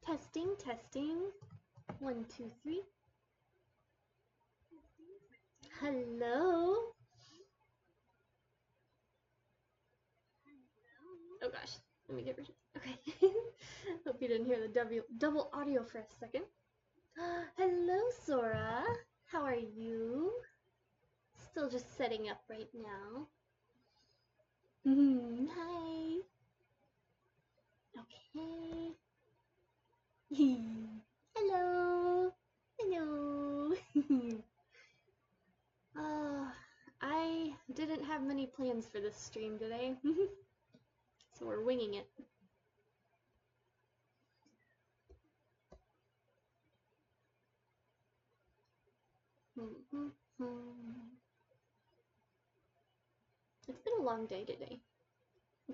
Testing, testing. 1, 2, 3. Hello. Oh gosh, let me get rid of it. Okay. Hope you didn't hear the double audio for a second. Hello, Sora. How are you? Still just setting up right now. Hi. Okay. Hello. Hello. I didn't have many plans for this stream today, so we're winging it. It's been a long day today.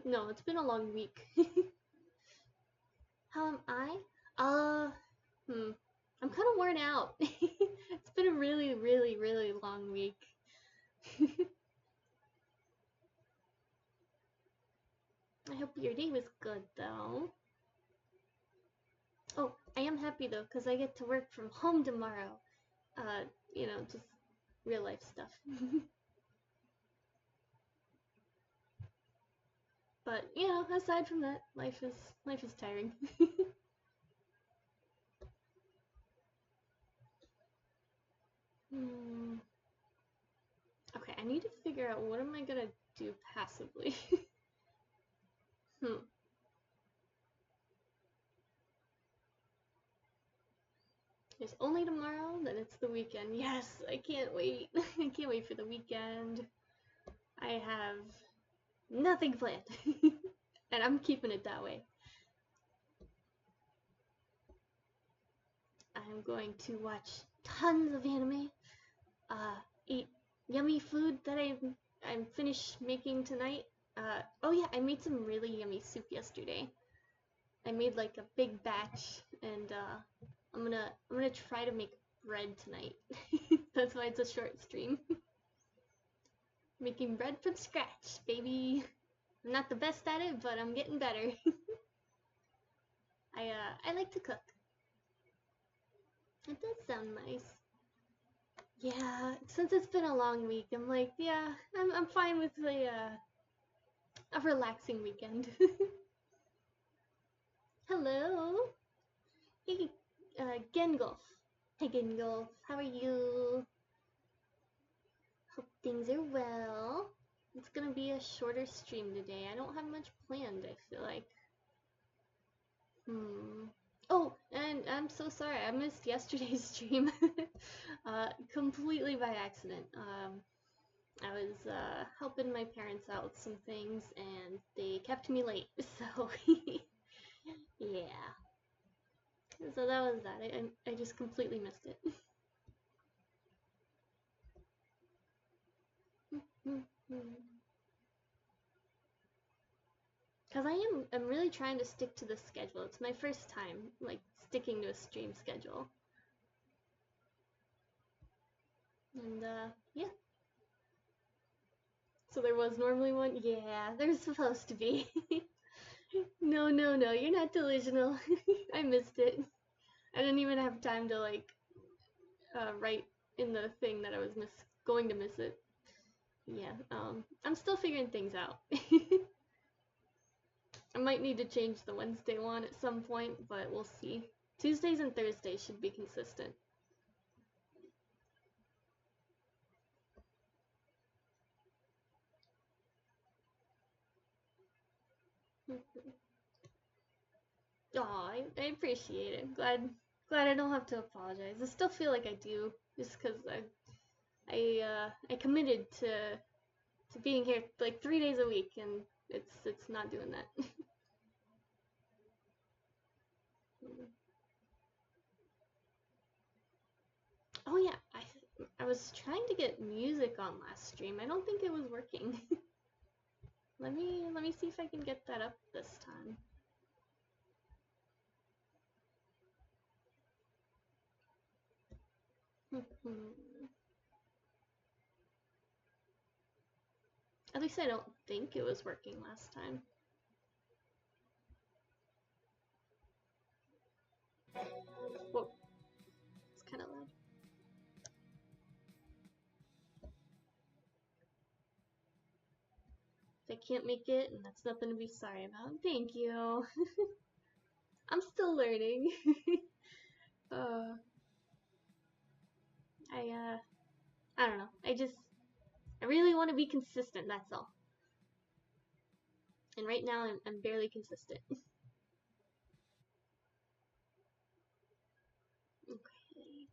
No, it's been a long week. How am I? I'm kind of worn out. It's been a really, really, really long week. I hope your day was good, though. Oh, I am happy, though, because I get to work from home tomorrow. You know, just real life stuff. But, you know, aside from that, life is tiring. Okay, I need to figure out what am I gonna do passively. It's only tomorrow, then it's the weekend. Yes, I can't wait. I can't wait for the weekend. I have nothing planned. And I'm keeping it that way. I'm going to watch tons of anime, eat yummy food that I'm finished making tonight. Oh yeah, I made some really yummy soup yesterday. I made like a big batch, and I'm gonna try to make bread tonight. That's why it's a short stream. Making bread from scratch, baby. I'm not the best at it, but I'm getting better. I like to cook. It does sound nice. Yeah, since it's been a long week, I'm like, yeah, I'm fine with a relaxing weekend. Hello. Hey, Gengolf. Hey, Gengolf. How are you? Hope things are well. It's gonna be a shorter stream today. I don't have much planned, I feel like. Oh, and I'm so sorry, I missed yesterday's stream. Completely by accident. I was helping my parents out with some things, and they kept me late, so yeah. So that was that. I just completely missed it. Because I'm really trying to stick to the schedule. It's my first time, like, sticking to a stream schedule. And, yeah. So there was normally one? Yeah, there's supposed to be. No, you're not delusional. I missed it. I didn't even have time to, like, write in the thing that I was going to miss it. Yeah, I'm still figuring things out. I might need to change the Wednesday one at some point, but we'll see. Tuesdays and Thursdays should be consistent. Aw, I appreciate it. Glad I don't have to apologize. I still feel like I do, just because I committed to being here like 3 days a week, and it's not doing that. Oh yeah, I was trying to get music on last stream. I don't think it was working. Let me see if I can get that up this time. At least I don't think it was working last time. can't make it, and that's nothing to be sorry about. Thank you. I'm still learning. uh, I don't know. I really want to be consistent, that's all. And right now, I'm barely consistent. Okay.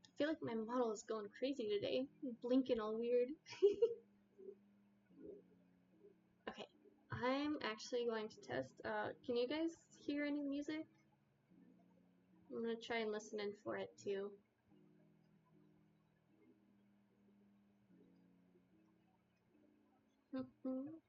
I feel like my model is going crazy today. Blinking all weird. Okay. I'm actually going to test. Can you guys hear any music? I'm gonna try and listen in for it too. Okay.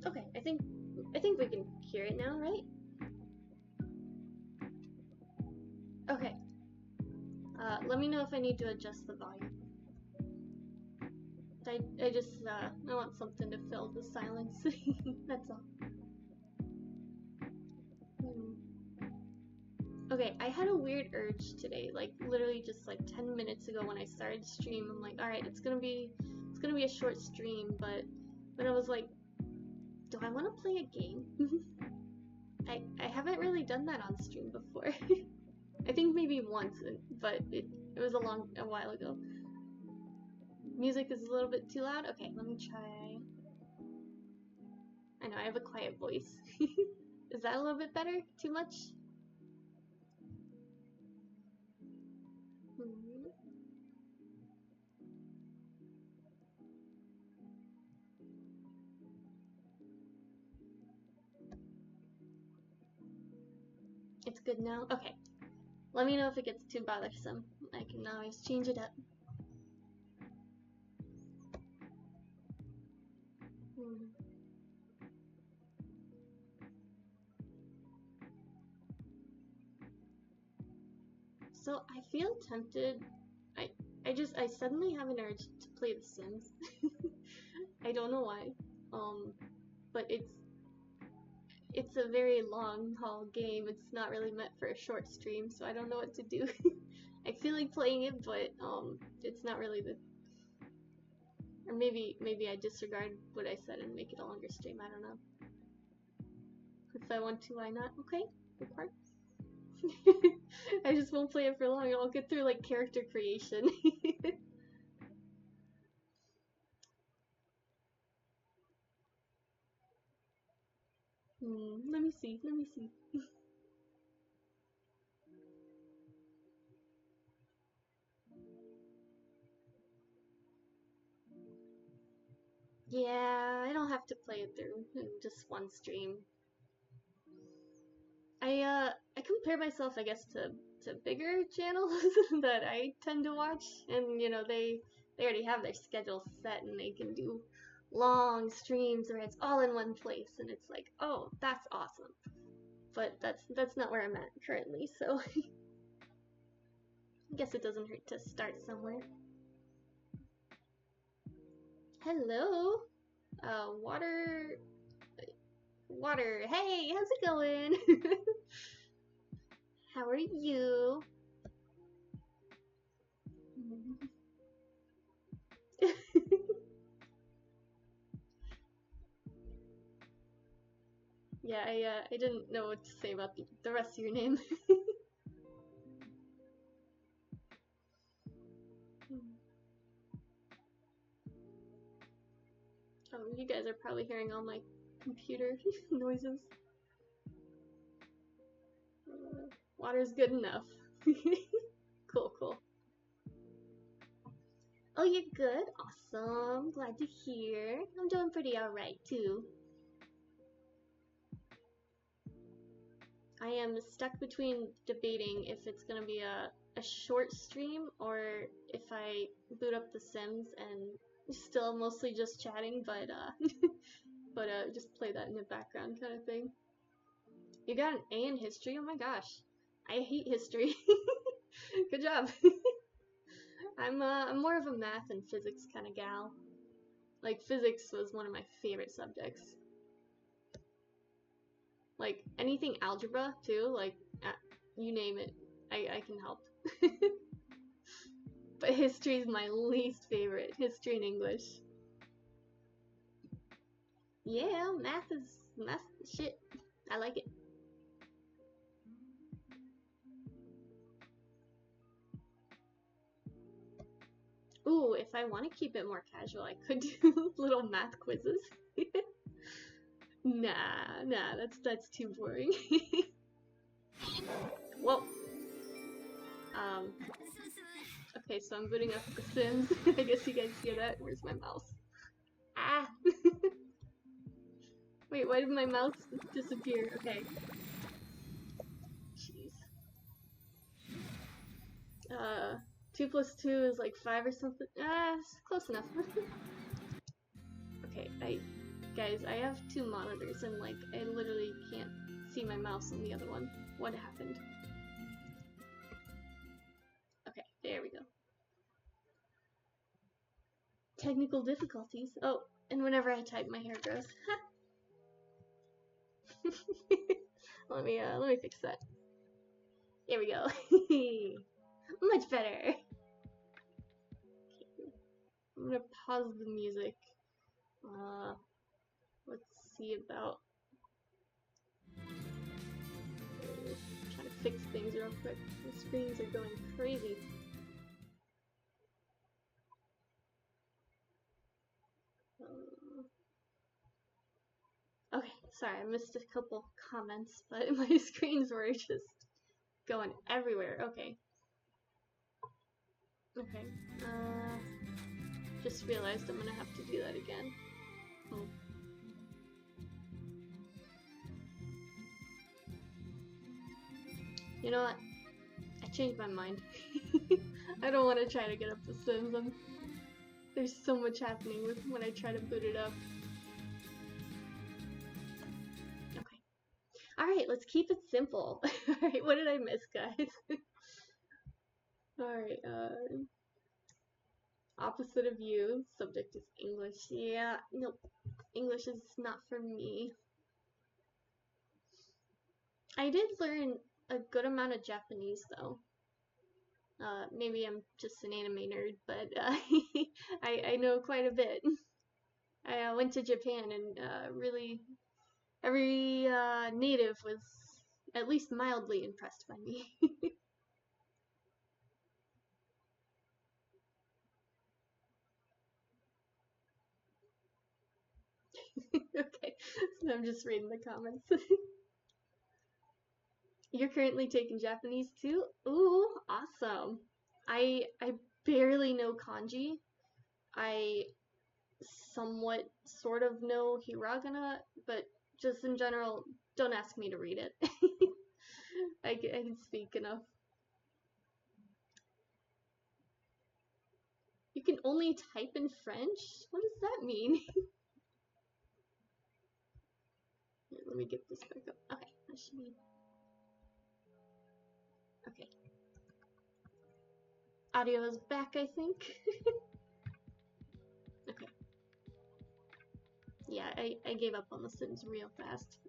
Okay, I think we can hear it now, right? Okay. Let me know if I need to adjust the volume. I just I want something to fill the silence. That's all. Okay, I had a weird urge today, like literally just like 10 minutes ago when I started the stream. I'm like, all right, it's gonna be a short stream, but I was like, do I want to play a game? I haven't really done that on stream before. I think maybe once, but it was a while ago. Music is a little bit too loud. Okay, let me try. I know I have a quiet voice. Is that a little bit better? Too much? It's good now? Okay. Let me know if it gets too bothersome. I can always change it up. So I feel tempted. I suddenly have an urge to play The Sims. I don't know why. But it's a very long haul game. It's not really meant for a short stream, so I don't know what to do. I feel like playing it, but it's not really the. Or maybe I disregard what I said and make it a longer stream. I don't know. If I want to, why not? Okay, good part. I just won't play it for long. I'll get through like character creation. Let me see. Yeah, I don't have to play it through in just one stream. I compare myself, I guess, to bigger channels that I tend to watch, and you know they already have their schedule set and they can do long streams where it's all in one place, and it's like, oh, that's awesome. But that's not where I'm at currently, so I guess it doesn't hurt to start somewhere. Hello, water. Hey, how's it going? How are you? Yeah, I didn't know what to say about the rest of your name. Oh, you guys are probably hearing all my computer noises. Water's good enough. Cool. Oh, you're good? Awesome. Glad to hear. I'm doing pretty alright, too. I am stuck between debating if it's gonna be a short stream or if I boot up The Sims and still mostly just chatting, but just play that in the background kind of thing. You got an A in history? Oh my gosh. I hate history. Good job. I'm more of a math and physics kind of gal. Like, physics was one of my favorite subjects. Like, anything algebra, too, like, you name it, I can help. But history is my least favorite. History and English. Yeah, math is shit. I like it. Ooh, if I want to keep it more casual, I could do little math quizzes. Nah, that's too boring. Whoa. Okay, so I'm booting up The Sims. I guess you guys hear that. Where's my mouse? Ah! Wait, why did my mouse disappear? Okay. Jeez. 2 plus 2 is like 5 or something. It's close enough. Okay, guys, I have 2 monitors and like, I literally can't see my mouse on the other one. What happened? Okay, there we go. Technical difficulties. Oh, and whenever I type, my hair grows. let me fix that. There we go. Much better. Okay. I'm gonna pause the music. Let's see about trying to fix things real quick. The screens are going crazy. Okay, sorry, I missed a couple comments, but my screens were just going everywhere. Okay. Okay. Just realized I'm gonna have to do that again. You know what? I changed my mind. I don't want to try to get up The Sims. There's so much happening when I try to boot it up. Okay. Alright, let's keep it simple. Alright, what did I miss, guys? Alright, opposite of you. Subject is English. Yeah, nope. English is not for me. I did learn a good amount of Japanese, though. Maybe I'm just an anime nerd, but I know quite a bit. I went to Japan and really every native was at least mildly impressed by me. Okay, so I'm just reading the comments. You're currently taking Japanese too? Ooh, awesome. I barely know kanji. I somewhat sort of know hiragana, but just in general, don't ask me to read it. I can speak enough. You can only type in French? What does that mean? Here, let me get this back up. Okay, that should be... Okay. Audio is back, I think. Okay. Yeah, I gave up on The Sims real fast.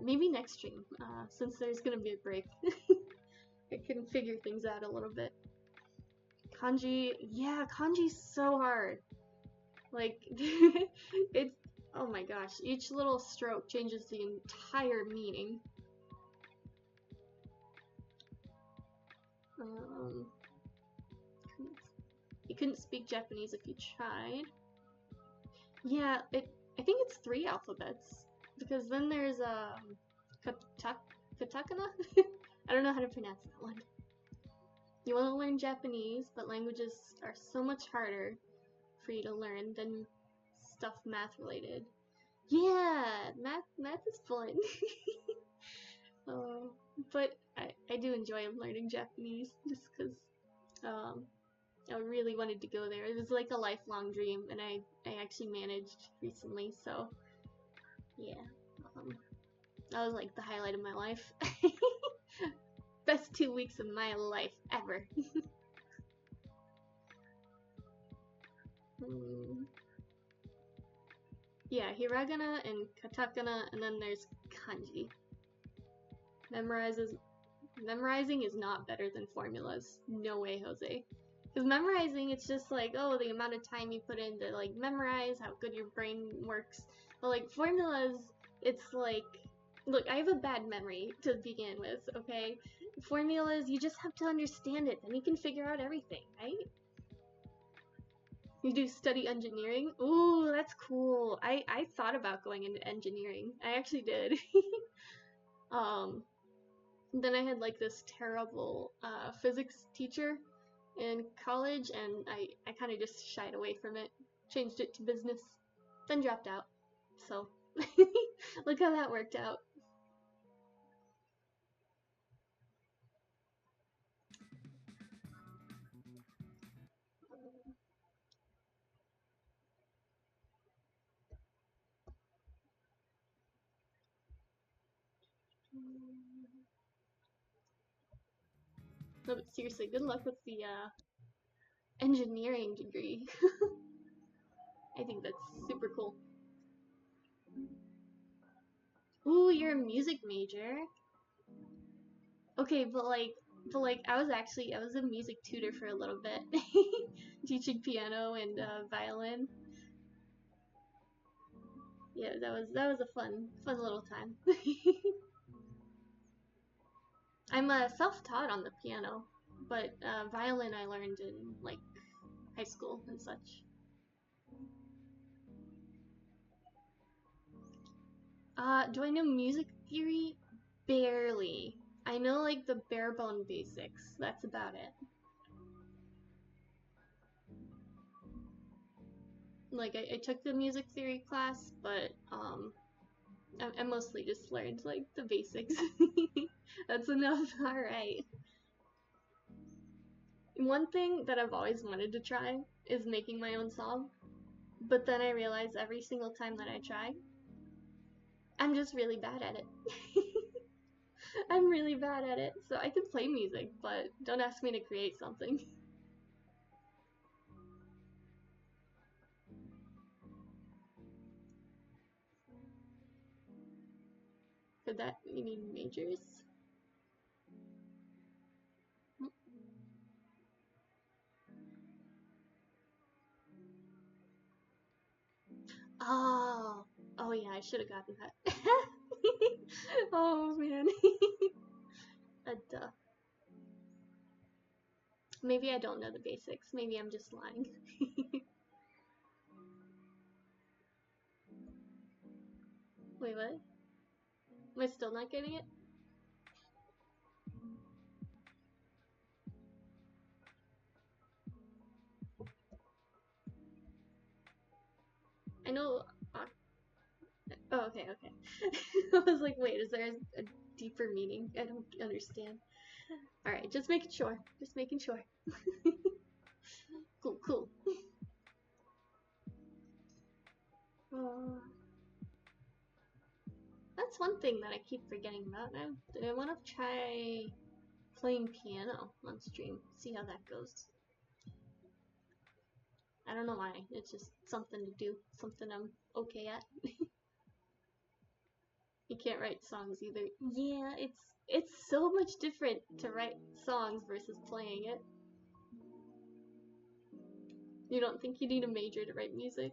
Maybe next stream, since there's gonna be a break. I can figure things out a little bit. Kanji, yeah, kanji's so hard. Like, it's, oh my gosh, each little stroke changes the entire meaning. You couldn't speak Japanese if you tried. Yeah, I think it's 3 alphabets, because then there's katakana? I don't know how to pronounce that one. You want to learn Japanese, but languages are so much harder for you to learn than stuff math related. Yeah, math is fun. But I do enjoy learning Japanese just because I really wanted to go there. It was like a lifelong dream, and I actually managed recently, so yeah. That was like the highlight of my life. Best 2 weeks of my life ever. Yeah, hiragana and katakana, and then there's kanji. Memorizing is not better than formulas. No way, Jose. Because memorizing, it's just like, oh, the amount of time you put in to like memorize, how good your brain works. But like formulas, it's like, look, I have a bad memory to begin with, okay? Formulas, you just have to understand it, then you can figure out everything, right? You do study engineering? Ooh, that's cool. I thought about going into engineering. I actually did. Then I had like this terrible physics teacher in college, and I kind of just shied away from it. Changed it to business, then dropped out. So, look how that worked out. No, but seriously, good luck with the engineering degree. I think that's super cool. Ooh, you're a music major. Okay, but I was a music tutor for a little bit, teaching piano and violin. Yeah, that was a fun little time. I'm self-taught on the piano, but violin I learned in like high school and such. Do I know music theory? Barely. I know like the bare bone basics. That's about it. Like I took the music theory class, but I mostly just learned like the basics. That's enough. All right. One thing that I've always wanted to try is making my own song, but then I realize every single time that I try, I'm just really bad at it. I'm really bad at it. So I can play music, but don't ask me to create something. Could that mean majors? Oh, oh yeah, I should have gotten that. Oh man. Duh. Maybe I don't know the basics. Maybe I'm just lying. Wait, what? Am I still not getting it? I know. Oh, okay, okay. I was like, wait, is there a deeper meaning? I don't understand. Alright, just making sure. Just making sure. Cool, cool. Uh, that's one thing that I keep forgetting about. I want to try playing piano on stream. See how that goes. I don't know why. It's just something to do. Something I'm okay at. You can't write songs either. Yeah, it's so much different to write songs versus playing it. You don't think you need a major to write music?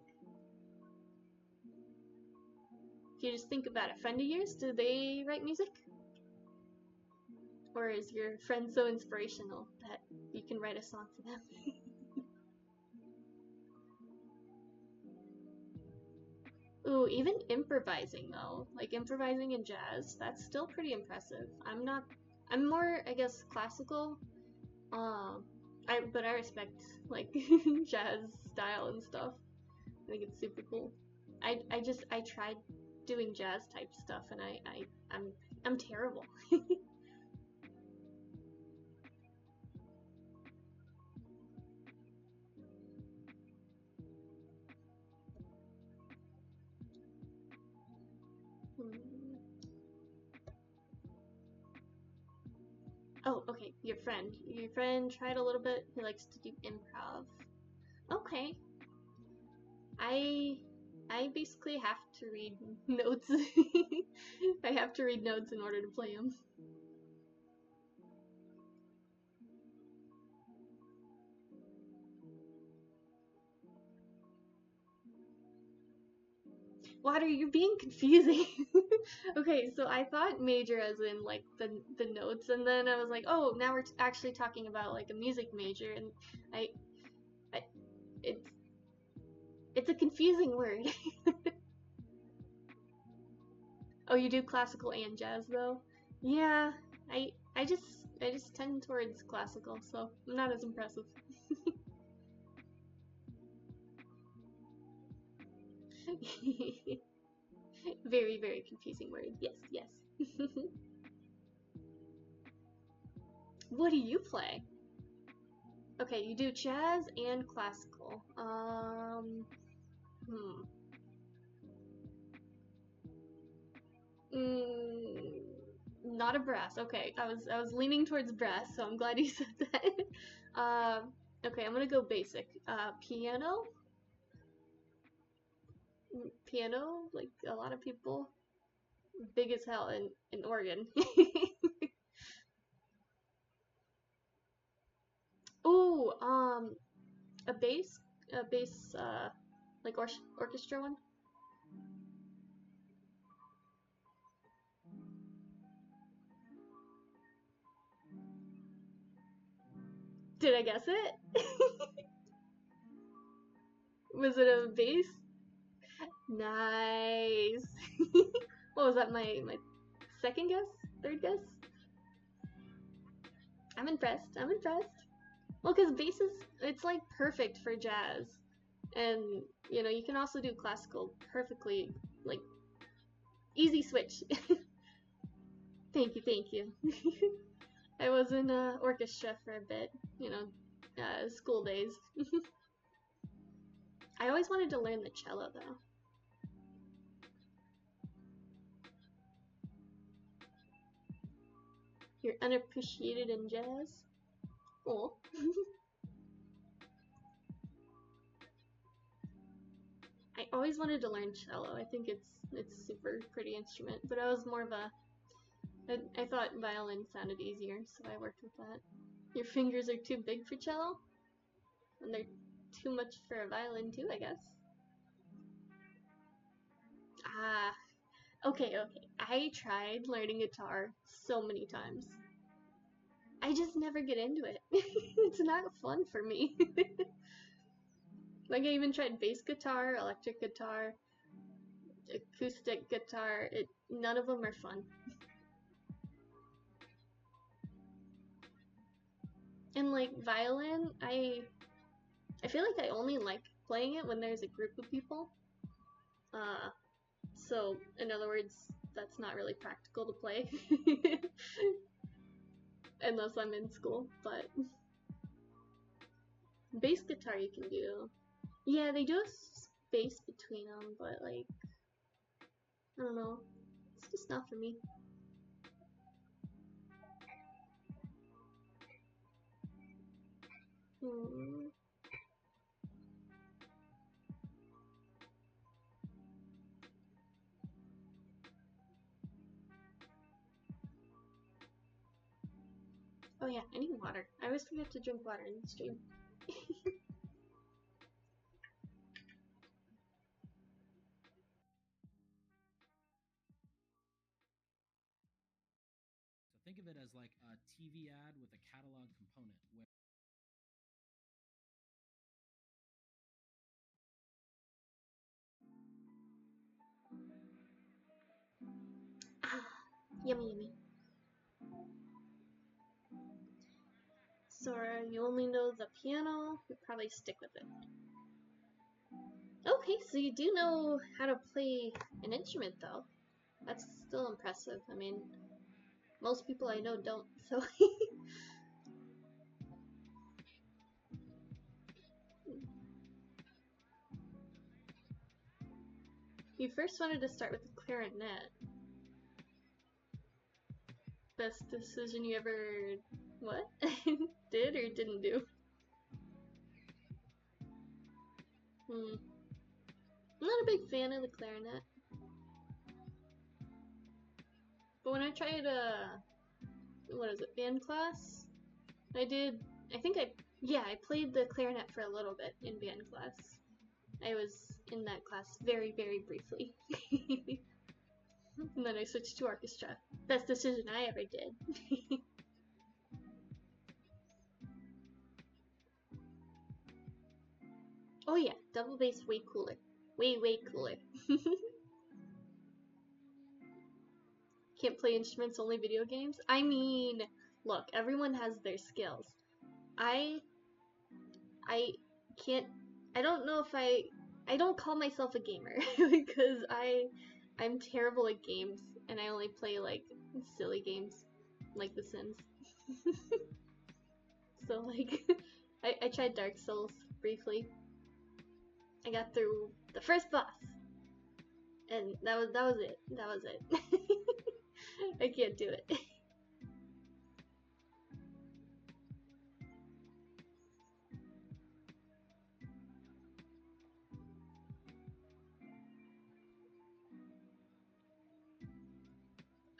If you just think about it, friend of yours, do they write music? Or is your friend so inspirational that you can write a song for them? Ooh, even improvising though, like improvising in jazz, that's still pretty impressive. I'm more, I guess, classical. But I respect like jazz style and stuff. I think it's super cool. I tried doing jazz type stuff and I'm terrible. Oh, okay, your friend. Your friend tried a little bit. He likes to do improv. Okay. I I basically have to read notes. I have to read notes in order to play them. Water, you're being confusing. Okay, so I thought major as in like the notes, and then I was like, oh, now we're actually talking about like a music major, and I, I it's it's a confusing word. Oh, you do classical and jazz though? Yeah, I just tend towards classical, so I'm not as impressive. Very, very confusing word. Yes, yes. What do you play? Okay, you do jazz and classical. Hmm. Mm, not a brass. Okay, I was leaning towards brass, so I'm glad you said that. Okay, I'm gonna go basic. Piano. Piano, like a lot of people, big as hell in Oregon. Ooh, a bass, like orchestra one. Did I guess it? Was it a bass? Nice. What was that? My second guess? Third guess? I'm impressed. I'm impressed. Well, because bass is it's like perfect for jazz, and you can also do classical perfectly, like easy switch. Thank you, thank you. I was in orchestra for a bit, school days. I always wanted to learn the cello though. You're unappreciated in jazz. Oh. I always wanted to learn cello. I think it's super pretty instrument, but I was more of a I thought violin sounded easier, so I worked with that. Your fingers are too big for cello, and they're too much for a violin too, I guess. Ah, okay, okay. I tried learning guitar so many times. I just never get into it. It's not fun for me. Like I even tried bass guitar, electric guitar, acoustic guitar. None of them are fun. And like violin, I feel like I only like playing it when there's a group of people. Uh, so in other words, that's not really practical to play unless I'm in school. But bass guitar you can do. Yeah, they do a space between them, but like I don't know, it's just not for me. Hmm. Oh yeah, I need water. I always forget to drink water in the stream. So think of it as like a TV ad with a catalog component where Ah, yummy, yummy. Sora, you only know the piano. You probably stick with it. Okay, so you do know how to play an instrument, though. That's still impressive. I mean, most people I know don't, so. You first wanted to start with the clarinet. Best decision you ever What? Did or didn't do? I'm not a big fan of the clarinet. But when I tried, what is it, band class? I played the clarinet for a little bit in band class. I was in that class very, very briefly. And then I switched to orchestra. Best decision I ever did. Oh yeah, double bass way cooler. Way, way cooler. Can't play instruments, only video games? I mean, look, everyone has their skills. I can't, I don't know if I don't call myself a gamer because I'm terrible at games and I only play like silly games like The Sims. So like, I tried Dark Souls briefly. I got through the first boss, and that was it. That was it. I can't do it.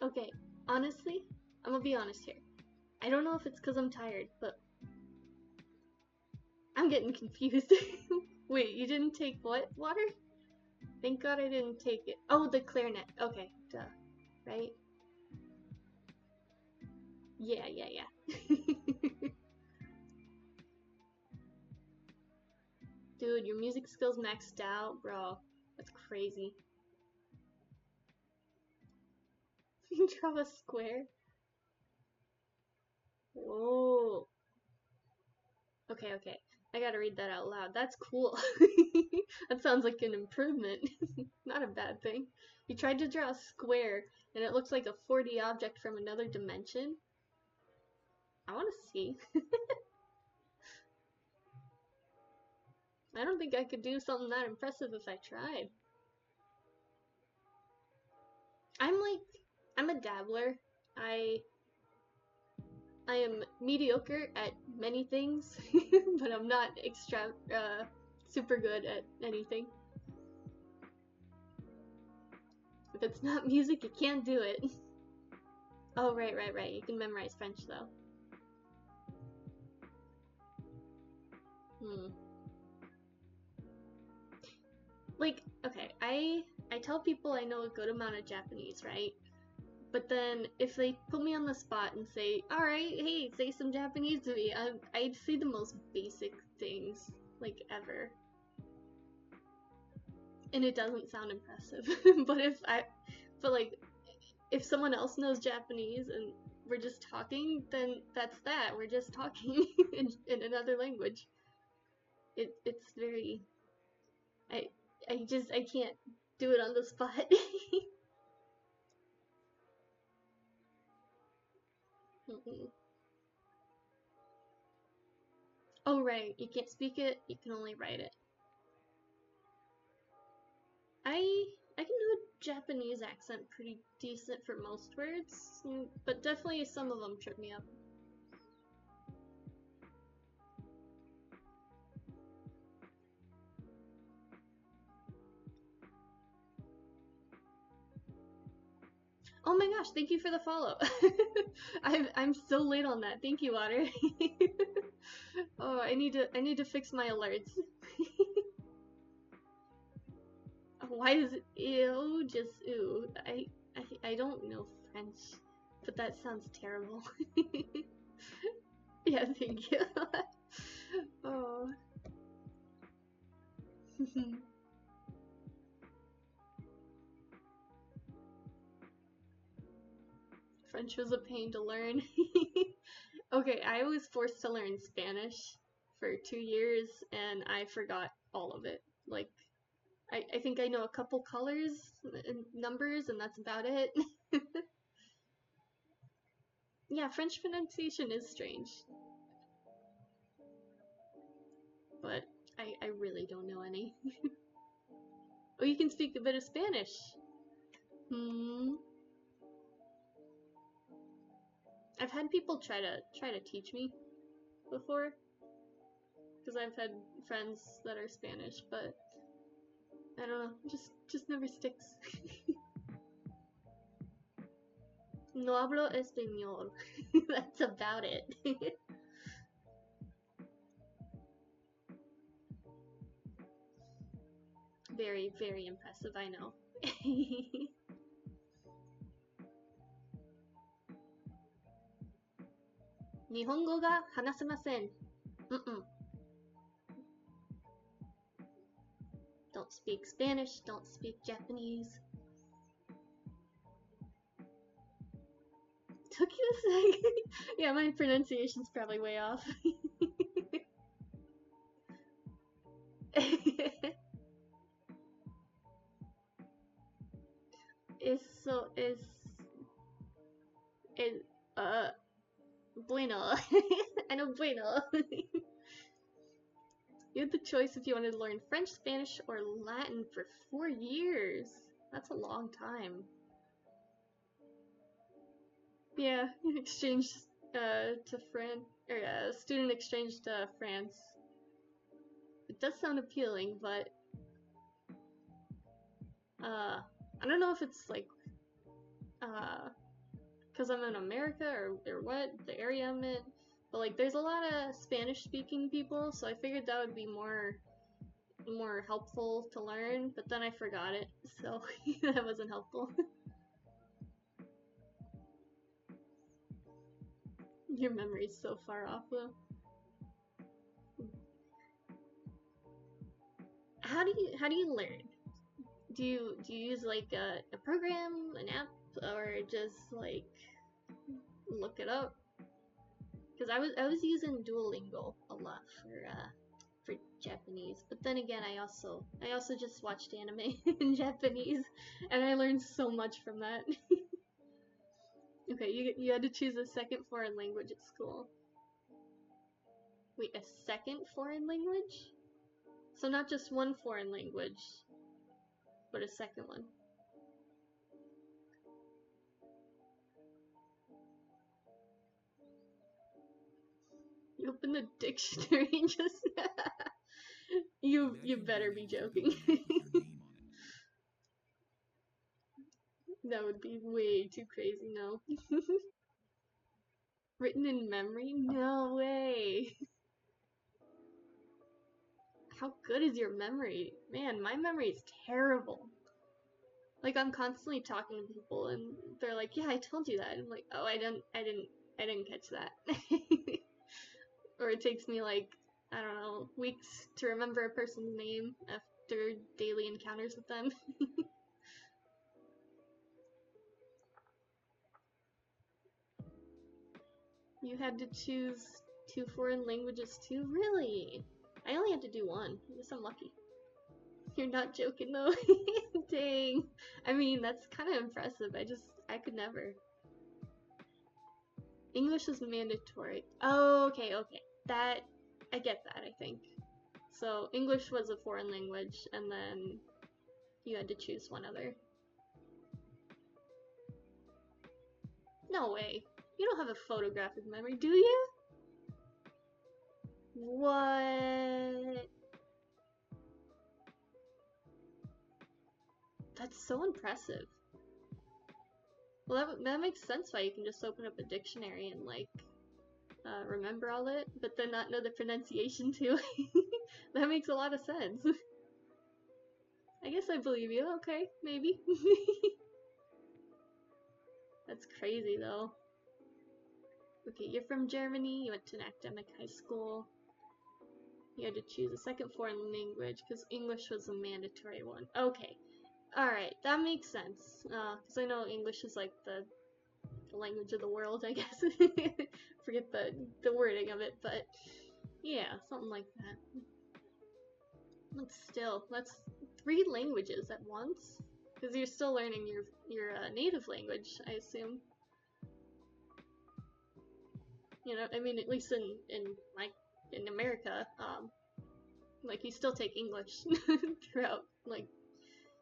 Okay, honestly, I'm gonna be honest here. I don't know if it's because I'm tired, but I'm getting confused. Wait, you didn't take what water? Thank God I didn't take it. Oh, the clarinet. Okay, duh. Right? Yeah, yeah, yeah. Dude, your music skills maxed out, bro. That's crazy. Draw a square. Whoa. Okay, okay. I gotta read that out loud. That's cool. That sounds like an improvement. Not a bad thing. You tried to draw a square, and it looks like a 4D object from another dimension. I wanna see. I don't think I could do something that impressive if I tried. I'm a dabbler. I I am mediocre at many things, but I'm not super good at anything. If it's not music, you can't do it. Oh, right, right, right. You can memorize French, though. Like, okay, I tell people I know a good amount of Japanese, right? But then if they put me on the spot and say, "Alright, hey, say some Japanese to me," I'd say the most basic things, like, ever. And it doesn't sound impressive. But like, if someone else knows Japanese and we're just talking, then that's that. We're just talking in another language. It's very, I, I can't do it on the spot. Oh, right. You can't speak it, you can only write it. I can do a Japanese accent pretty decent for most words, but definitely some of them trip me up. Oh my gosh, thank you for the follow. I'm so late on that. Thank you, Water. Oh, I need to fix my alerts. Why is it ew just ooh? I don't know French, but that sounds terrible. Yeah, thank you. Oh. French was a pain to learn. Okay, I was forced to learn Spanish for 2 years and I forgot all of it. Like, I think I know a couple colors and numbers and that's about it. Yeah, French pronunciation is strange. But I really don't know any. Oh, you can speak a bit of Spanish. Hmm. I've had people try to teach me before, because I've had friends that are Spanish, but I don't know, just never sticks. No hablo español. That's about it. Very, very impressive, I know. Nihongo ga hanasemasen. Don't speak Spanish, don't speak Japanese. Took you a second? Yeah, my pronunciation's probably way off. Es bueno. I know bueno. You had the choice if you wanted to learn French, Spanish, or Latin for 4 years. That's a long time. Yeah, exchange to France, or student exchange to France. It does sound appealing, but I don't know if it's like because I'm in America or what, the area I'm in, but like there's a lot of Spanish speaking people, so I figured that would be more helpful to learn, but then I forgot it, so that wasn't helpful. Your memory's so far off though. How do you learn? Do you use like a program, an app, or just like look it up? Because I was using Duolingo a lot for Japanese, but then again I also just watched anime in Japanese, and I learned so much from that. Okay, you had to choose a second foreign language at school. Wait, a second foreign language? So not just one foreign language, but a second one. You opened the dictionary and just you better be joking. That would be way too crazy, no. Written in memory? No way. How good is your memory? Man, my memory is terrible. Like I'm constantly talking to people and they're like, "Yeah, I told you that." And I'm like, "Oh, I didn't catch that." Or it takes me like, I don't know, weeks to remember a person's name after daily encounters with them. You had to choose 2 foreign languages too? Really? I only had to do 1. I guess I'm lucky. You're not joking though. Dang. I mean, that's kind of impressive. I could never. English is mandatory. Oh, okay. That, I get that, I think. So English was a foreign language, and then you had to choose one other. No way. You don't have a photographic memory, do you? What? That's so impressive. Well, that makes sense why you can just open up a dictionary and, like, remember all it, but then not know the pronunciation too. That makes a lot of sense. I guess I believe you. Okay, maybe. That's crazy, though. Okay, you're from Germany, you went to an academic high school. You had to choose a second foreign language because English was a mandatory one. Okay, alright, that makes sense. Because I know English is like the language of the world, I guess. Forget the wording of it, but yeah, something like that. That's 3 languages at once. Because you're still learning your native language, I assume. You know, I mean, at least in America, like you still take English throughout, like,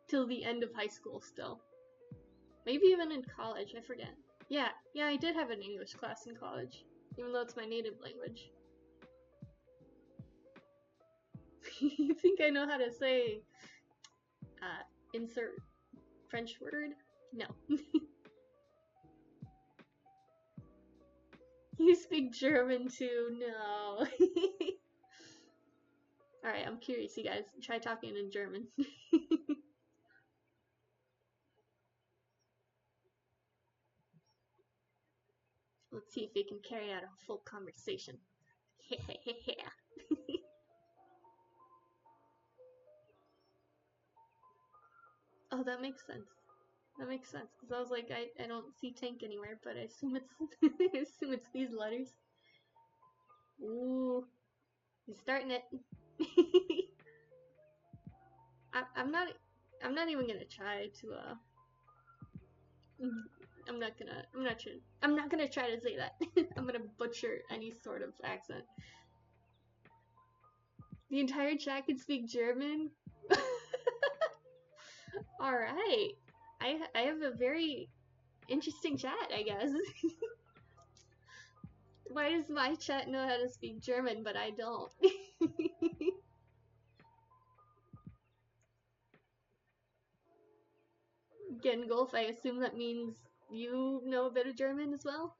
till the end of high school still. Maybe even in college, I forget. Yeah, I did have an English class in college, even though it's my native language. You think I know how to say, insert French word? No. You speak German too? No. Alright, I'm curious, you guys. Try talking in German. Let's see if we can carry out a full conversation. Oh, that makes sense. That makes sense, because I was like, I don't see tank anywhere, but I assume it's I assume it's these letters. Ooh, he's starting it. I'm not even gonna try to I'm not gonna try to say that. I'm gonna butcher any sort of accent. The entire chat can speak German? Alright. I have a very interesting chat, I guess. Why does my chat know how to speak German, but I don't? Gengolf, I assume that means you know a bit of German as well?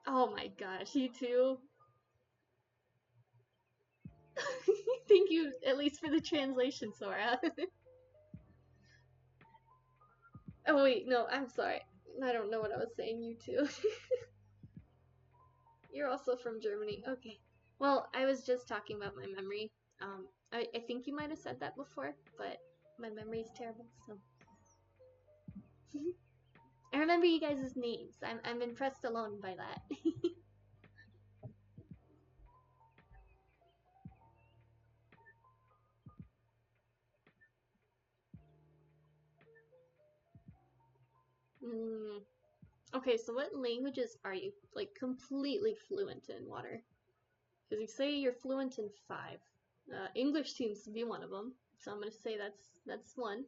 Oh my gosh, you too? Thank you, at least for the translation, Sora. Oh wait, no, I'm sorry. I don't know what I was saying, you too. You're also from Germany. Okay. Well, I was just talking about my memory. I think you might have said that before, but my memory's terrible, so. I remember you guys' names. I'm impressed alone by that. Mm. Okay, so what languages are you, like, completely fluent in, Water? Because you say you're fluent in 5. English seems to be one of them, so I'm gonna say that's one.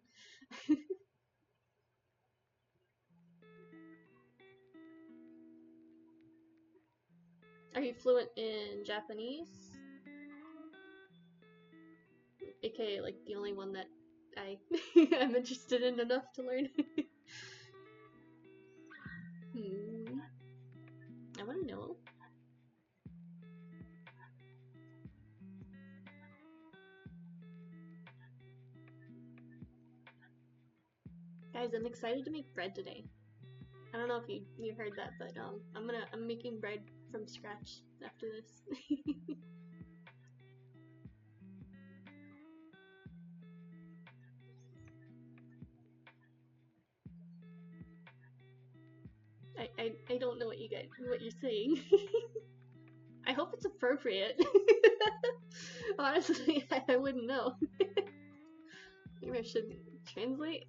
Are you fluent in Japanese? AKA, like, the only one that I'm interested in enough to learn. I wanna know. Guys, I'm excited to make bread today. I don't know if you heard that, but I'm making bread from scratch after this. I don't know what you're saying. I hope it's appropriate. Honestly, I wouldn't know. Maybe I should translate.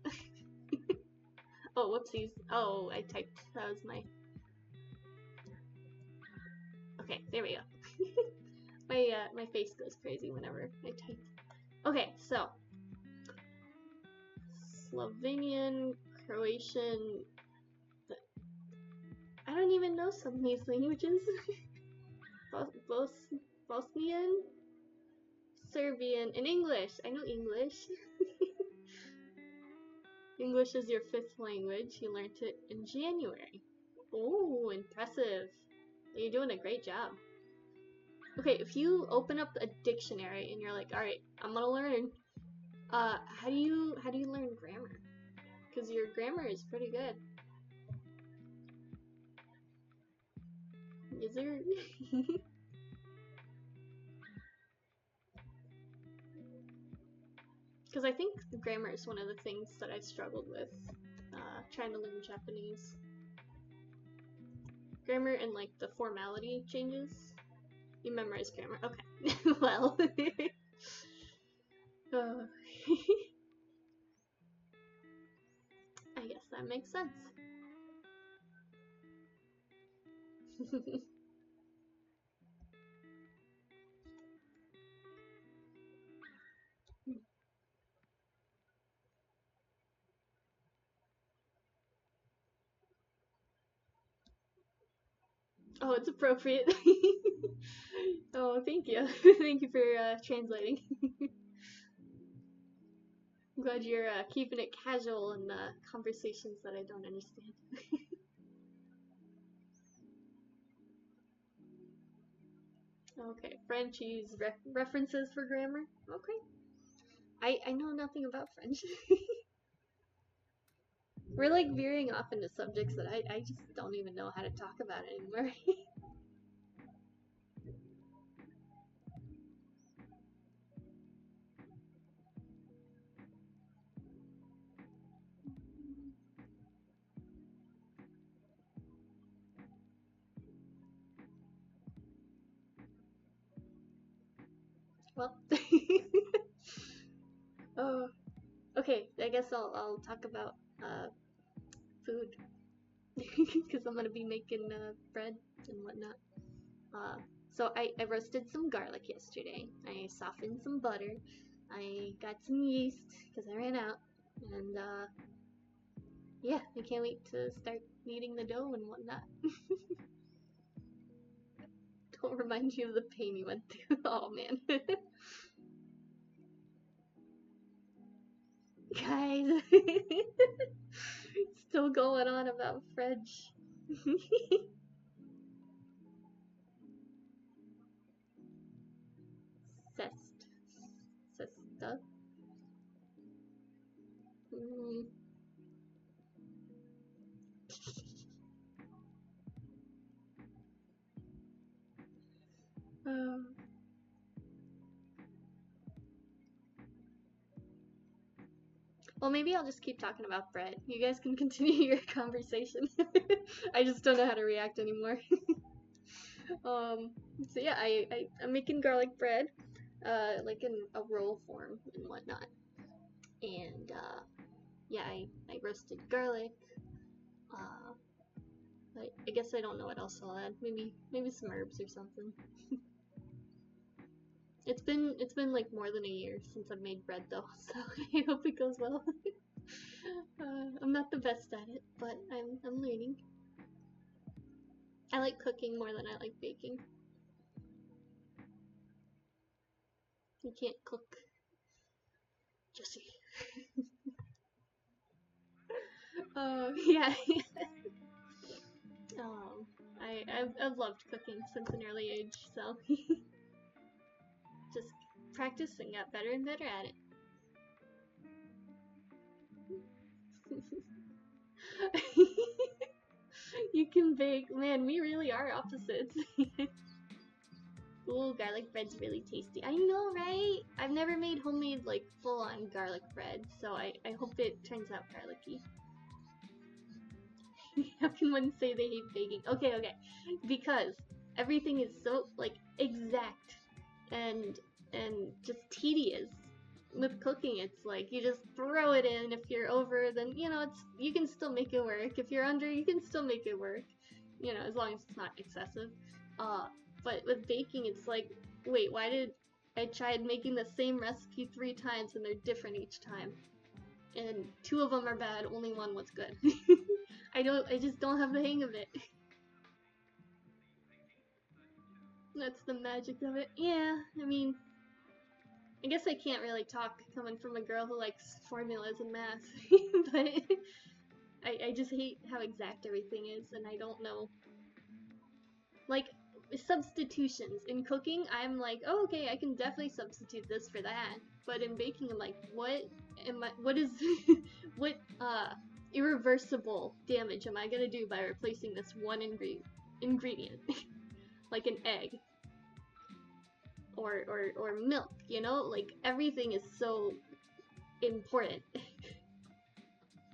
Oh, whoopsies. Oh, I typed. That was my. Okay, there we go. My face goes crazy whenever I type. Okay, so Slovenian, Croatian. I don't even know some of these languages. Bosnian, Serbian, and English. I know English. English is your 5th language. You learned it in January. Oh, impressive. You're doing a great job. Okay, if you open up a dictionary and you're like, all right, I'm gonna learn. How do you learn grammar? Because your grammar is pretty good. Is there? Because I think grammar is one of the things that I struggled with trying to learn Japanese. Grammar and like the formality changes. You memorize grammar. Okay. Well. I guess that makes sense. Oh, it's appropriate. Oh, thank you. Thank you for translating. I'm glad you're keeping it casual in conversations that I don't understand. Okay, Frenchies references for grammar. Okay, I know nothing about French. We're like veering off into subjects that I just don't even know how to talk about anymore. Well, oh, okay. I guess I'll talk about food because I'm gonna be making bread and whatnot. Uh, so I roasted some garlic yesterday. I softened some butter. I got some yeast because I ran out, and yeah, I can't wait to start kneading the dough and whatnot. Don't remind you of the pain you went through. Oh man. Guys, still going on about French. Cest. Cesta? Mm. Uh, well, maybe I'll just keep talking about bread. You guys can continue your conversation. I just don't know how to react anymore. So yeah, I'm making garlic bread, like in a roll form and whatnot. And yeah, I roasted garlic. Uh, I guess I don't know what else I'll add. Maybe some herbs or something. It's been like more than a year since I've made bread though, so I hope it goes well. I'm not the best at it, but I'm learning. I like cooking more than I like baking. You can't cook, Jesse. Yeah. I've loved cooking since an early age, so just practice and got better and better at it. You can bake. Man, we really are opposites. Ooh, garlic bread's really tasty. I know, right? I've never made homemade, like, full-on garlic bread, so I hope it turns out garlicky. How can one say they hate baking? Okay. Because everything is so, like, exact and just tedious. With cooking, it's like you just throw it in. If you're over, then you can still make it work. If you're under, you can still make it work. As long as it's not excessive. Uh, but with baking, it's like, wait, why did I tried making the same recipe 3 times and they're different each time? And 2 of them are bad, only 1 was good. I just don't have the hang of it. That's the magic of it. Yeah, I mean, I guess I can't really talk coming from a girl who likes formulas and math, but I just hate how exact everything is, and I don't know. Like, substitutions. In cooking, I'm like, oh, okay, I can definitely substitute this for that. But in baking, I'm like, what is, what, irreversible damage am I gonna do by replacing this one ingredient? Like an egg. Or milk, Like, everything is so important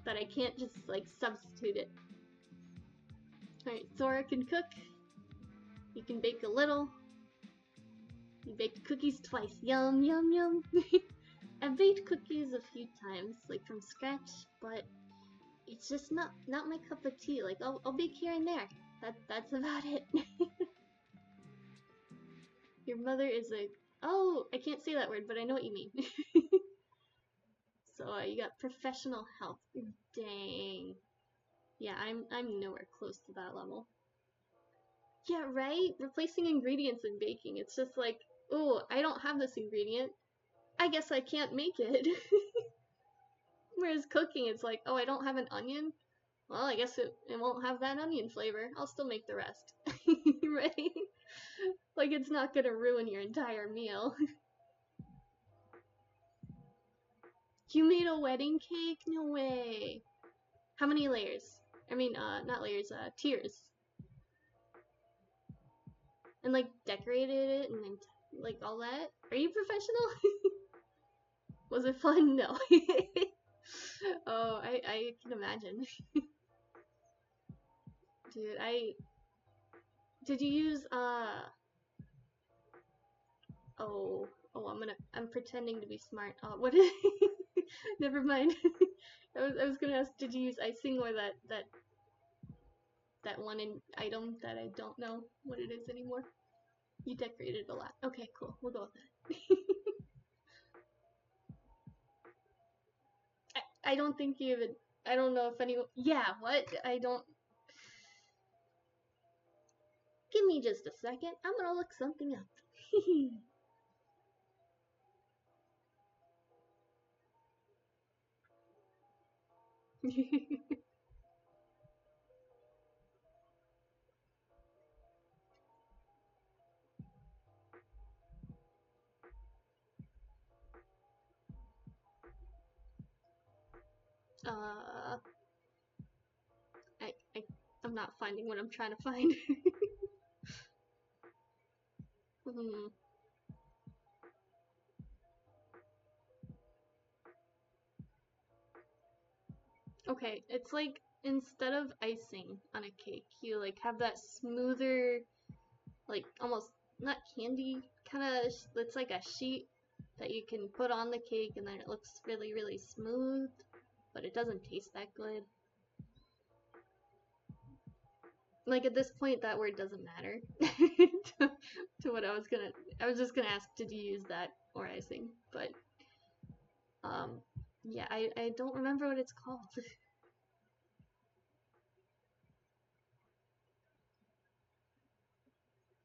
that I can't just, like, substitute it. Alright, Sora can cook. You can bake a little. You baked cookies twice. Yum, yum, yum. I've baked cookies a few times, like from scratch, but it's just not my cup of tea. Like, I'll bake here and there. That's about it. Your mother is a... Oh, I can't say that word, but I know what you mean. So, you got professional help. Dang. Yeah, I'm nowhere close to that level. Yeah, right? Replacing ingredients in baking. It's just like, oh, I don't have this ingredient. I guess I can't make it. Whereas cooking, it's like, oh, I don't have an onion. Well, I guess it won't have that onion flavor. I'll still make the rest. Right? Like, it's not gonna ruin your entire meal. You made a wedding cake? No way. How many layers? I mean, not layers, tiers. And, like, decorated it and then, like, all that? Are you professional? Was it fun? No. Oh, I can imagine. Dude, did you use, oh, I'm pretending to be smart. What is, never mind. I was gonna ask, did you use icing or that one item that I don't know what it is anymore? You decorated a lot. Okay, cool. We'll go with that. I don't think you even, I don't know if anyone, yeah, what? I don't, give me just a second. I'm gonna look something up. uh, I, I, I'm not finding what I'm trying to find. Hmm. Okay, it's like instead of icing on a cake, you like have that smoother, like almost not candy, kind of. It's like a sheet that you can put on the cake, and then it looks really, really smooth, but it doesn't taste that good. Like at this point, that word doesn't matter to what I was gonna. I was just gonna ask, did you use that or icing? But yeah, I don't remember what it's called.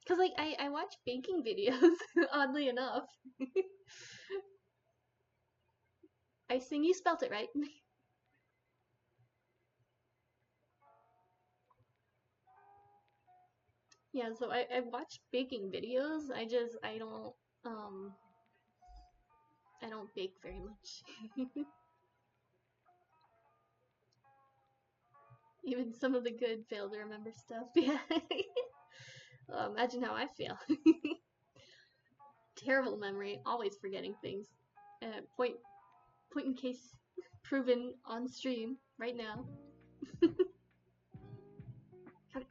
Cause like I watch baking videos, oddly enough. Icing, you spelt it right. Yeah, so I watch baking videos. Um I don't bake very much. Even some of the good fail to remember stuff. Yeah. Imagine how I feel. Terrible memory, always forgetting things. Point in case proven on stream right now.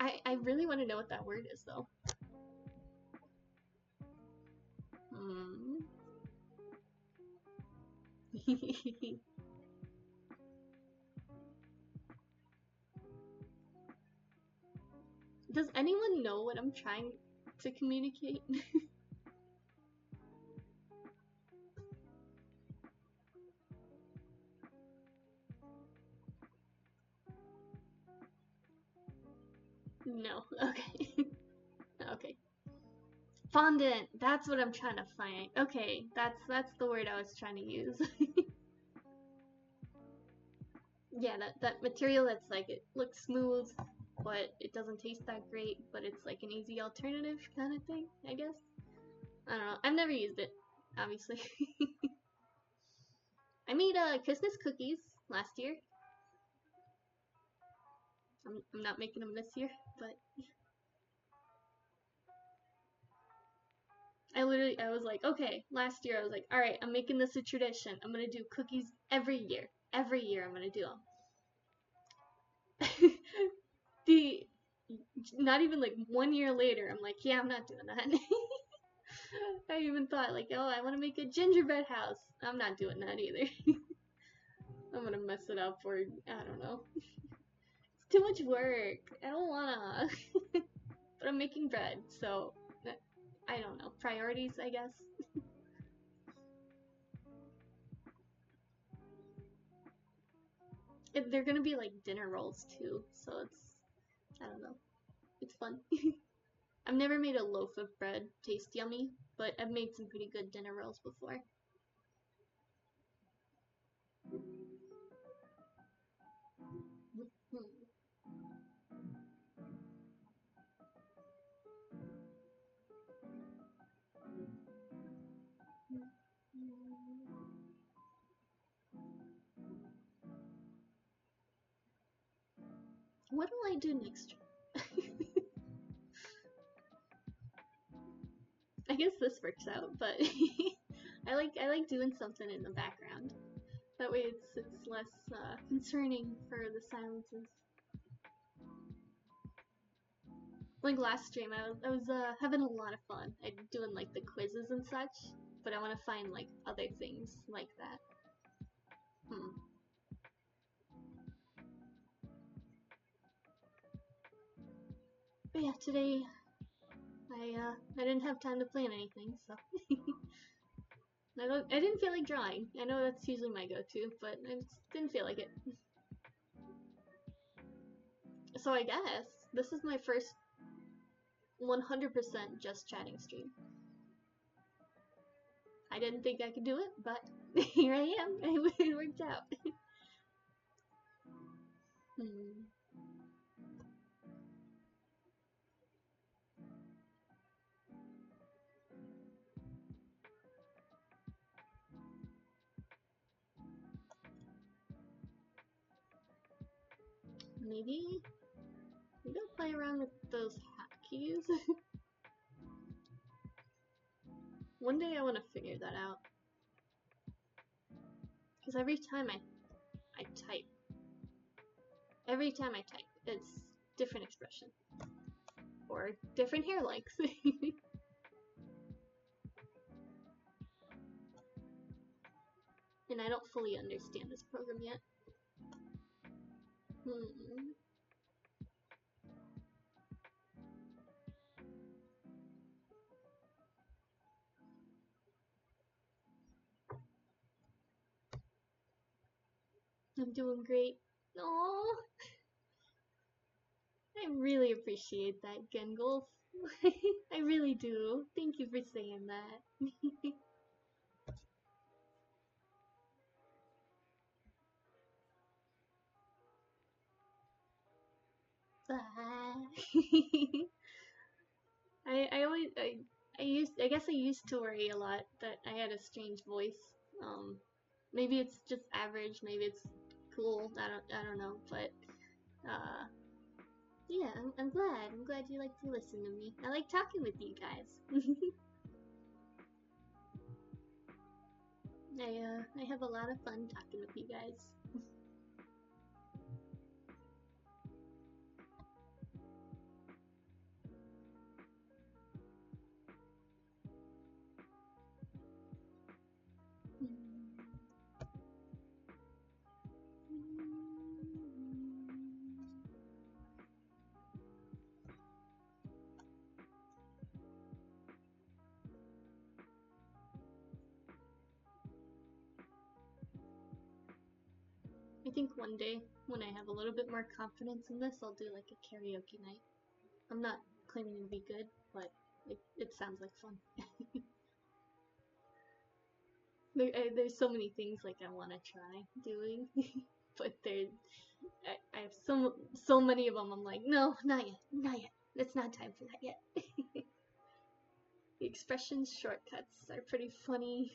I really want to know what that word is though. Hmm. Does anyone know what I'm trying to communicate? No. Okay. Okay. Fondant. That's what I'm trying to find. Okay, that's the word I was trying to use. Yeah, that material that's like it looks smooth, but it doesn't taste that great, but it's like an easy alternative kind of thing, I guess. I don't know. I've never used it, obviously. I made Christmas cookies last year. I'm not making them this year, but I was like, okay, last year I was like, all right, I'm making this a tradition. I'm gonna do cookies every year. Every year I'm gonna do them. the Not even like 1 year later, I'm like, yeah, I'm not doing that. I even thought like, oh, I want to make a gingerbread house. I'm not doing that either. I'm gonna mess it up, or I don't know. It's too much work. I don't wanna. But I'm making bread, so I don't know. Priorities, I guess. They're gonna be like dinner rolls too, so it's I don't know. It's fun. I've never made a loaf of bread taste yummy, but I've made some pretty good dinner rolls before. What will I do next? I guess this works out, but I like doing something in the background. That way it's less concerning for the silences. Like last stream, I was having a lot of fun. I'm doing like the quizzes and such, but I want to find like other things like that. But yeah, today I didn't have time to plan anything, so I didn't feel like drawing. I know that's usually my go-to, but I just didn't feel like it. So I guess this is my first 100% just chatting stream. I didn't think I could do it, but here I am. It worked out. Maybe I'll play around with those hotkeys. One day I want to figure that out. Because every time I type, it's different expression. Or different hair lengths. And I don't fully understand this program yet. I'm doing great. Aww. I really appreciate that, Gengulf. I really do. Thank you for saying that. I guess I used to worry a lot that I had a strange voice. Maybe it's just average, maybe it's cool, I don't know, but yeah, I'm glad you like to listen to me. I like talking with you guys. I have a lot of fun talking with you guys. I think one day, when I have a little bit more confidence in this, I'll do like a karaoke night. I'm not claiming to be good, but it sounds like fun. There's so many things like I want to try doing, but I have so many of them. I'm like, no, not yet. It's not time for that yet. The expression shortcuts are pretty funny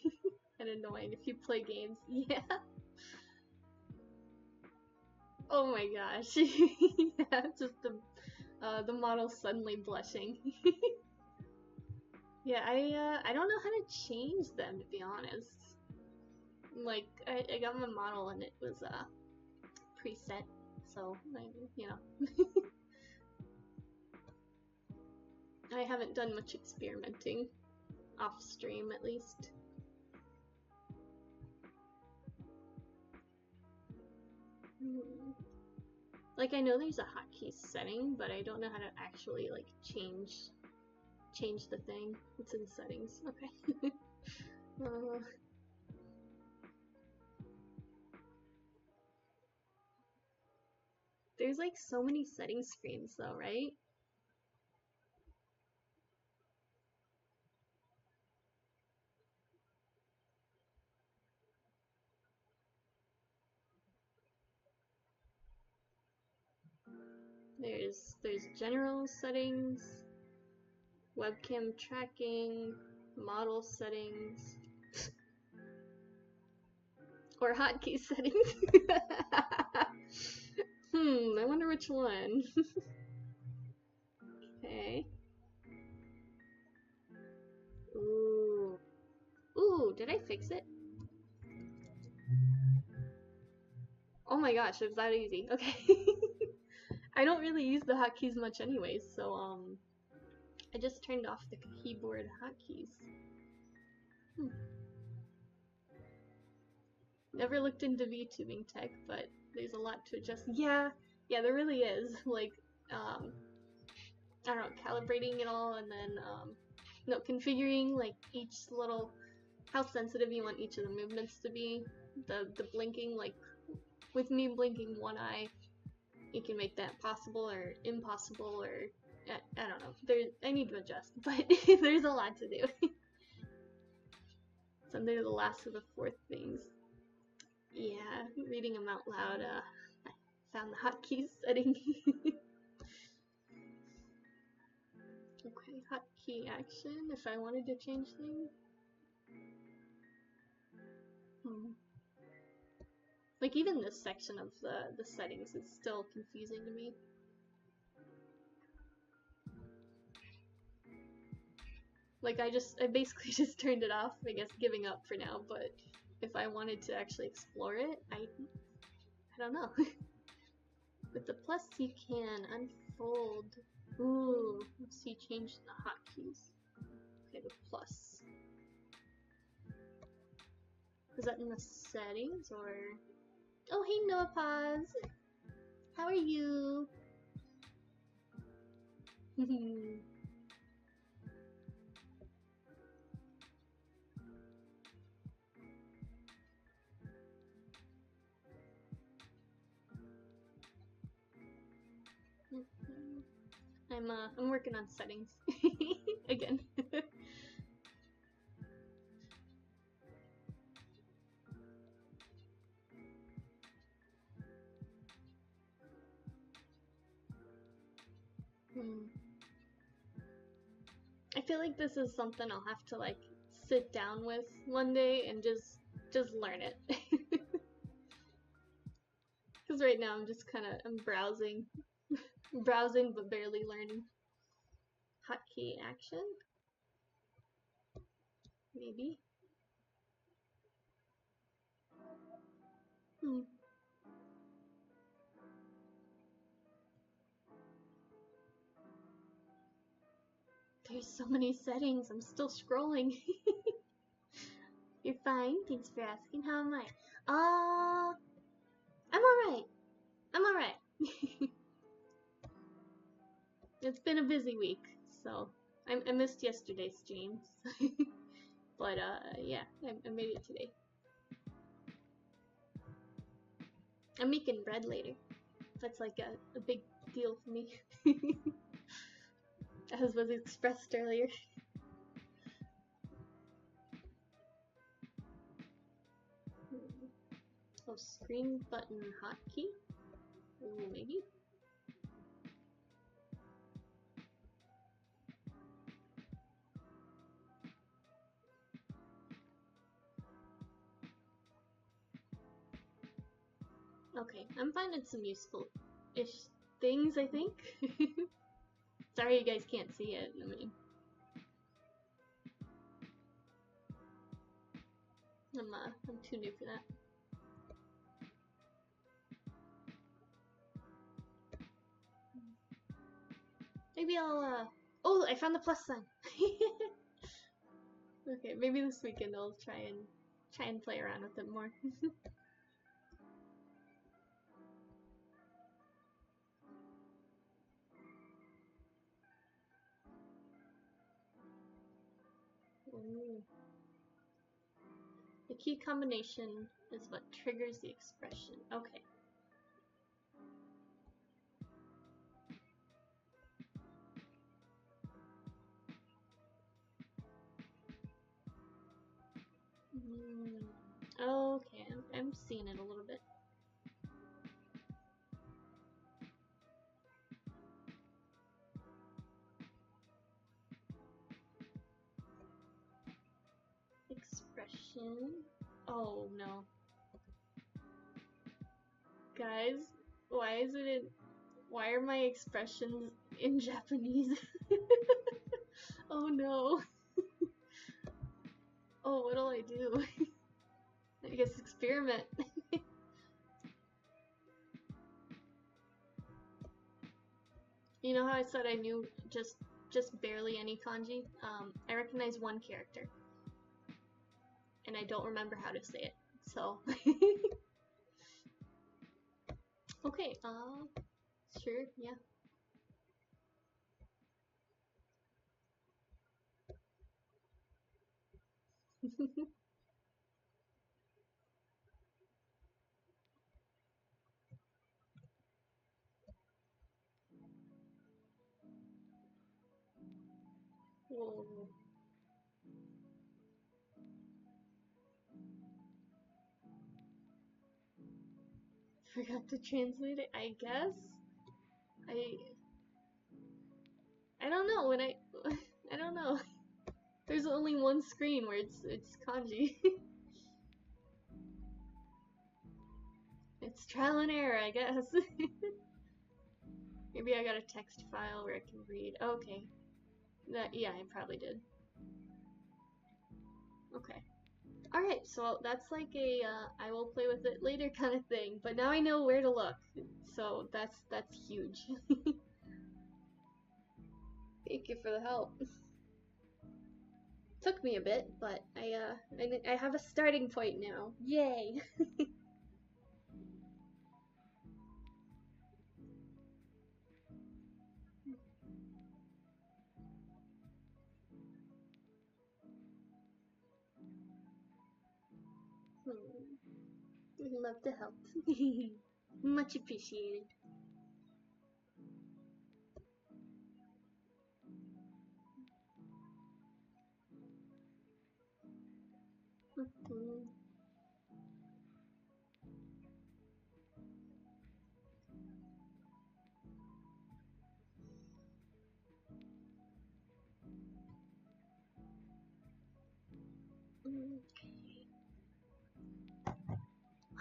and annoying if you play games. Yeah. Oh my gosh. Yeah, just the model suddenly blushing. Yeah, I don't know how to change them, to be honest. Like, I got my model and it was preset, so you know. I haven't done much experimenting off stream, at least. Like, I know there's a hotkey setting, but I don't know how to actually like change the thing. It's in settings. Okay. There's like so many settings screens though, right? There's general settings, webcam tracking, model settings, or hotkey settings. I wonder which one. Okay. Ooh, did I fix it? Oh my gosh, it was that easy. Okay. I don't really use the hotkeys much anyways, so I just turned off the keyboard hotkeys. Never looked into VTubing tech, but there's a lot to adjust. Yeah, there really is. Like, I don't know, calibrating it all, and then, configuring, like, each little, how sensitive you want each of the movements to be. The blinking, like, with me blinking one eye, you can make that possible or impossible, or, I don't know. I need to adjust, but there's a lot to do. So they're the last of the 4 things. Yeah, reading them out loud, I found the hotkeys setting. Okay, hotkey action, if I wanted to change things. Like, even this section of the settings is still confusing to me. Like, I basically just turned it off, I guess giving up for now, but if I wanted to actually explore it, I don't know. With the plus you can unfold. Ooh, let's see, change the hotkeys. Okay, the plus. Is that in the settings, or... Oh, hey Noah Paz! How are you? I'm working on settings again. I feel like this is something I'll have to like sit down with one day and just learn it. Because right now I'm just I'm browsing, browsing but barely learning. Hotkey action, maybe. There's so many settings. I'm still scrolling. You're fine. Thanks for asking. How am I? I'm alright. I'm alright. It's been a busy week, so I missed yesterday's streams. But yeah, I made it today. I'm making bread later. That's like a big deal for me. As was expressed earlier. Oh, screen button hotkey? Ooh, maybe? Okay, I'm finding some useful-ish things, I think. Sorry you guys can't see it, I mean... I'm too new for that. Maybe I'll, oh, I found the plus sign! Okay, maybe this weekend I'll try and play around with it more. Ooh. The key combination is what triggers the expression. Okay. Okay, I'm seeing it a little bit. expression. Oh no. Guys, why are my expressions in Japanese? Oh no. Oh, what'll I do? I guess experiment. You know how I said I knew just barely any kanji? I recognize one character. And I don't remember how to say it. So okay, sure, yeah. Whoa. Forgot to translate it, I guess? I don't know when I don't know. There's only one screen where it's kanji. It's trial and error, I guess. Maybe I got a text file where I can read. Okay. Yeah, I probably did. Okay. Alright, so that's like a I will play with it later kind of thing, but now I know where to look. So that's huge. Thank you for the help. Took me a bit, but I have a starting point now. Yay! Love to help. Much appreciated.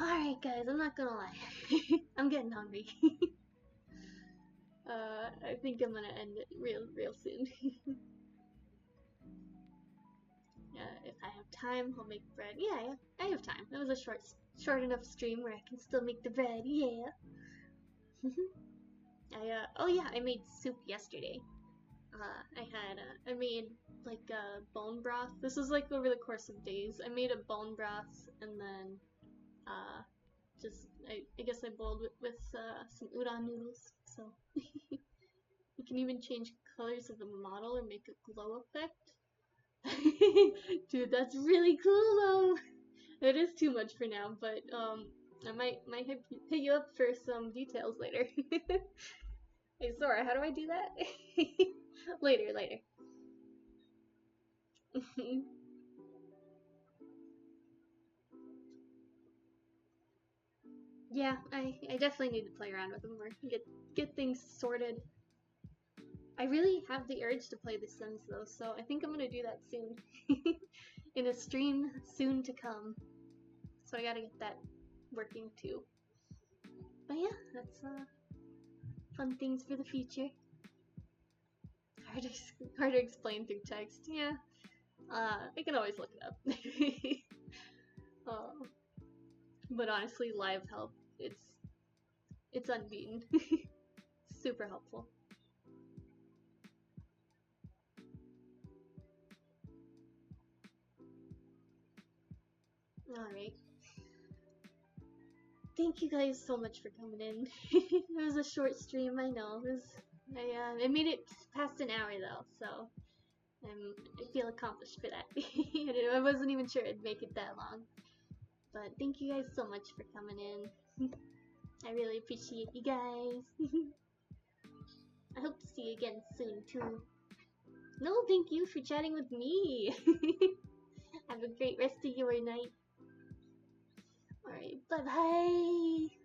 Alright guys, I'm not gonna lie. I'm getting hungry. I think I'm gonna end it real soon. If I have time, I'll make bread. Yeah, I have time. That was a short enough stream where I can still make the bread. Yeah. Oh yeah, I made soup yesterday. I made like bone broth. This was like over the course of days. I made a bone broth and then I guess I boiled it with some udon noodles. So you can even change colors of the model or make a glow effect. Dude, that's really cool though. It is too much for now, but I might hit you up for some details later. Hey Sora, how do I do that? Later. Yeah, I definitely need to play around with them more. Get things sorted. I really have the urge to play The Sims though, so I think I'm gonna do that soon. In a stream soon to come. So I gotta get that working too. But yeah, that's fun things for the future. Hard to explain through text. Yeah, I can always look it up. But honestly, live help, it's unbeaten. Super helpful. Alright. Thank you guys so much for coming in. It was a short stream, I know. I made it past an hour though, so I feel accomplished for that. I wasn't even sure I'd make it that long. But thank you guys so much for coming in. I really appreciate you guys. I hope to see you again soon too. No, thank you for chatting with me. Have a great rest of your night. Alright, bye bye.